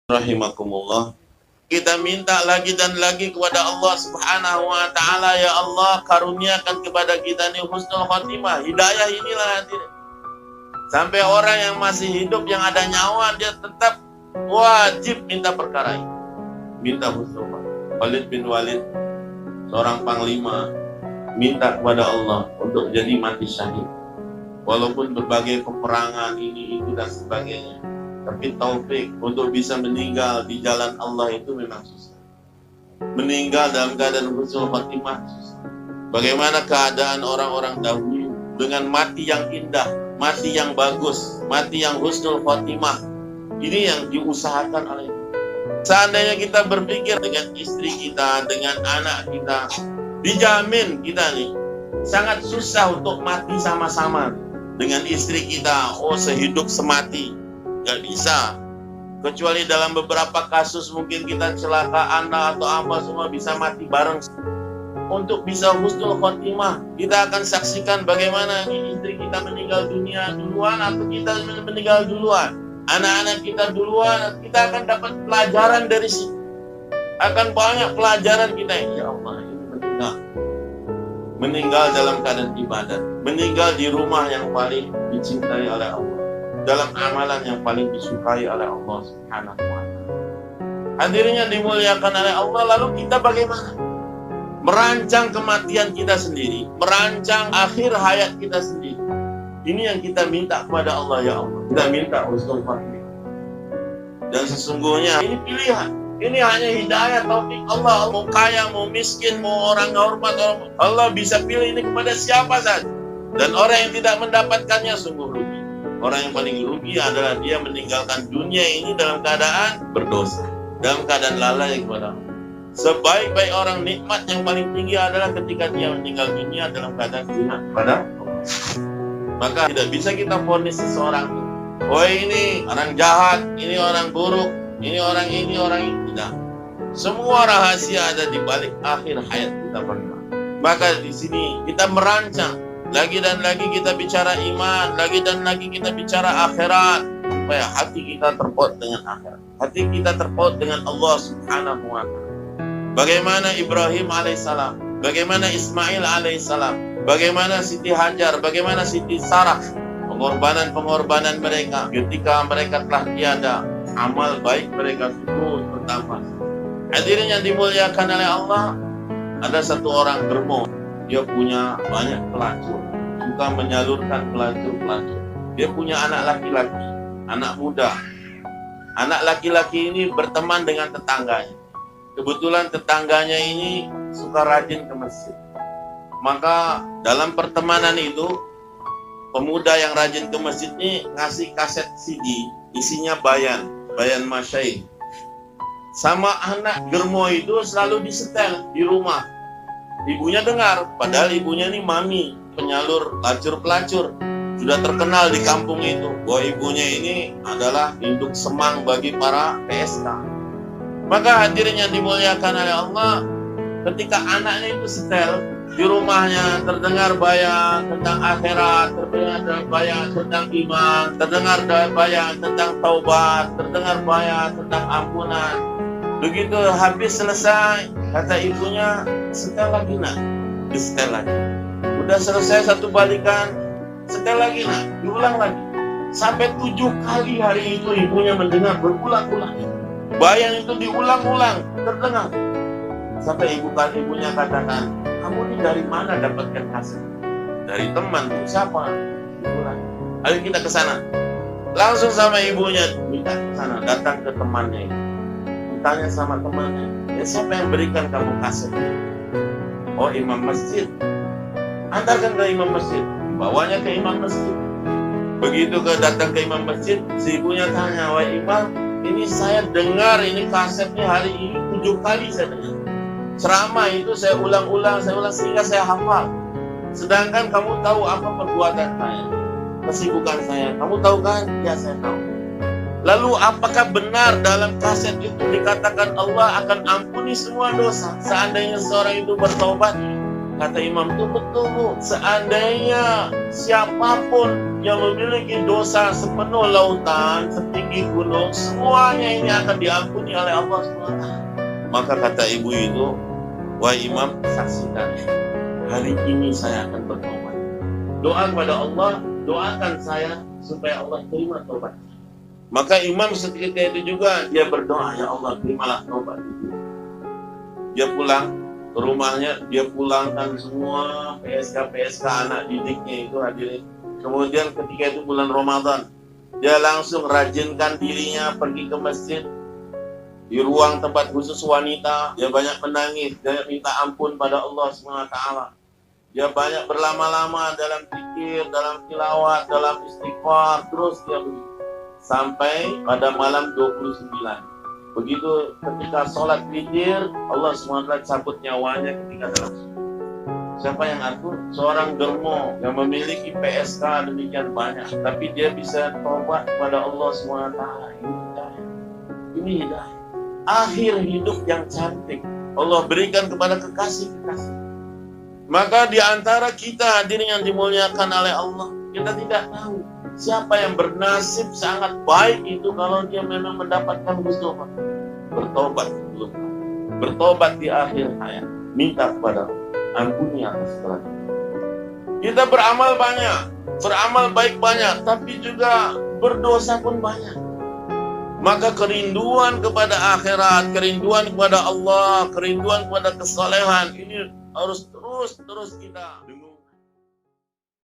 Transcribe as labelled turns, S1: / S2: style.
S1: Rahimakumullah. Kita minta lagi dan lagi kepada Allah Subhanahu wa taala, ya Allah, karuniakan kepada kita nih husnul khotimah. Hidayah inilah hadirin. Sampai orang yang masih hidup, yang ada nyawa, dia tetap wajib minta perkara ini. Minta husnul khotimah. Khalid bin Walid, seorang panglima, minta kepada Allah untuk jadi mati syahid. Walaupun berbagai peperangan ini itu dan sebagainya, tapi taufik untuk bisa meninggal di jalan Allah itu memang susah. Meninggal dalam keadaan husnul khotimah susah. Bagaimana keadaan orang-orang dahulu dengan mati yang indah, mati yang bagus, mati yang husnul khotimah. Ini yang diusahakan oleh kita. Seandainya kita berpikir dengan istri kita, dengan anak kita, dijamin kita nih sangat susah untuk mati sama-sama dengan istri kita. Oh, sehidup semati. Gak bisa, kecuali dalam beberapa kasus mungkin kita kecelakaan atau apa, semua bisa mati bareng. Untuk bisa husnul khotimah, kita akan saksikan bagaimana istri kita meninggal dunia duluan atau kita meninggal duluan, anak-anak kita duluan. Kita akan dapat pelajaran dari situ. Akan banyak pelajaran kita. Ya Allah, ini meninggal dalam keadaan ibadat, meninggal di rumah yang paling dicintai oleh Allah, dalam amalan yang paling disukai oleh Allah Subhanahu wa ta'ala. Hadirin yang dimuliakan oleh Allah, lalu kita bagaimana? Merancang kematian kita sendiri, merancang akhir hayat kita sendiri. Ini yang kita minta kepada Allah, ya Allah. Kita minta husnul khotimah. Dan sesungguhnya ini pilihan. Ini hanya hidayah taufik Allah. Mau kaya, mau miskin, mau orang hormat, Allah bisa pilih ini kepada siapa saja. Dan orang yang tidak mendapatkannya sungguh rugi. Orang yang paling rugi adalah dia meninggalkan dunia ini dalam keadaan berdosa, dalam keadaan lalai kepada Allah. Sebaik-baik orang, nikmat yang paling tinggi adalah ketika dia meninggal dunia dalam keadaan ingat kepada Allah. Maka tidak bisa kita vonis seseorang, oh ini orang jahat, ini orang buruk, ini orang ini. Tidak. Semua rahasia ada di balik akhir hayat kita berdua. Maka di sini kita merancang. Lagi dan lagi kita bicara iman, lagi dan lagi kita bicara akhirat, supaya hati kita terpaut dengan akhirat, hati kita terpaut dengan Allah Subhanahu wa ta'ala. Bagaimana Ibrahim alaihissalam, bagaimana Ismail alaihissalam, bagaimana Siti Hajar, bagaimana Siti Sarah, pengorbanan mereka ketika mereka telah tiada, amal baik mereka terus bertambah. Hadirin yang dimuliakan oleh Allah, ada satu orang dermo. Dia punya banyak pelacur, suka menyalurkan pelacur. Dia punya anak laki-laki, anak muda. Anak laki-laki ini berteman dengan tetangganya. Kebetulan tetangganya ini suka rajin ke masjid. Maka dalam pertemanan itu, pemuda yang rajin ke masjid ini ngasih kaset CD, isinya bayan masyaih. Sama anak germo itu selalu disetel di rumah. Ibunya dengar, padahal ibunya ini mami, penyalur pelacur. Sudah terkenal di kampung itu bahwa ibunya ini adalah induk semang bagi para PSK. Maka hadirin yang dimuliakan oleh Allah, ketika anaknya itu setel, di rumahnya terdengar bayan tentang akhirat, terdengar bayan tentang iman, terdengar bayan tentang taubat, terdengar bayan tentang ampunan. Begitu habis selesai, kata ibunya, setel lagi nak, disetel lagi. Udah selesai satu balikan, setel lagi nak, diulang lagi. Sampai 7 kali hari itu ibunya mendengar berulang-ulang. Bayan itu diulang-ulang, terdengar. Sampai ibunya katakan, kamu ini dari mana dapatkan kaset? Dari teman, siapa? Diulang. Ayo kita ke sana. Langsung sama ibunya, minta ke sana, datang ke temannya itu. Tanya sama temannya, ya siapa yang berikan kamu kaset? Oh, imam masjid. Antarkan ke imam masjid. Bawanya ke imam masjid. Begitu datang ke imam masjid, si ibunya tanya, wah imam, ini saya dengar ini kasetnya hari ini 7 kali saya dengar. Ceramah itu saya ulang-ulang sehingga saya hafal. Sedangkan kamu tahu apa perbuatan saya, kesibukan saya. Kamu tahu kan? Ya, saya tahu. Lalu apakah benar dalam kaset itu dikatakan Allah akan ampuni semua dosa seandainya seorang itu bertobat? Kata imam itu betul bu. Seandainya siapapun yang memiliki dosa sepenuh lautan, setinggi gunung, semuanya ini akan diampuni oleh Allah SWT. Maka kata ibu itu, wahai imam, saksikan, hari ini saya akan bertobat. Doa kepada Allah, doakan saya supaya Allah terima tobat. Maka imam seketika itu juga dia berdoa, ya Allah terimalah tobat itu. Dia pulang ke rumahnya, dia pulangkan semua PSK anak didiknya itu hadirin. Kemudian ketika itu bulan Ramadan, dia langsung rajinkan dirinya pergi ke masjid. Di ruang tempat khusus wanita, dia banyak menangis, dia minta ampun pada Allah SWT. Dia banyak berlama-lama dalam zikir, dalam tilawat, dalam istighfar, terus dia begitu. Sampai pada malam 29. Begitu ketika sholat witir, Allah SWT cabut nyawanya ketika dalam sujud. Siapa yang atur? Seorang dermo yang memiliki PSK demikian banyak, tapi dia bisa tobat kepada Allah SWT. Ini hidayah. Akhir hidup yang cantik Allah berikan kepada kekasih-kekasih. Maka di antara kita hadirin yang dimuliakan oleh Allah, kita tidak tahu siapa yang bernasib sangat baik itu kalau dia memang mendapatkan husnul khotimah. Bertobat dulu, bertobat di akhir hayat, minta kepada Allah, ampuni atas kesalahan. Kita beramal banyak, beramal baik banyak, tapi juga berdosa pun banyak. Maka kerinduan kepada akhirat, kerinduan kepada Allah, kerinduan kepada kesalehan ini harus terus kita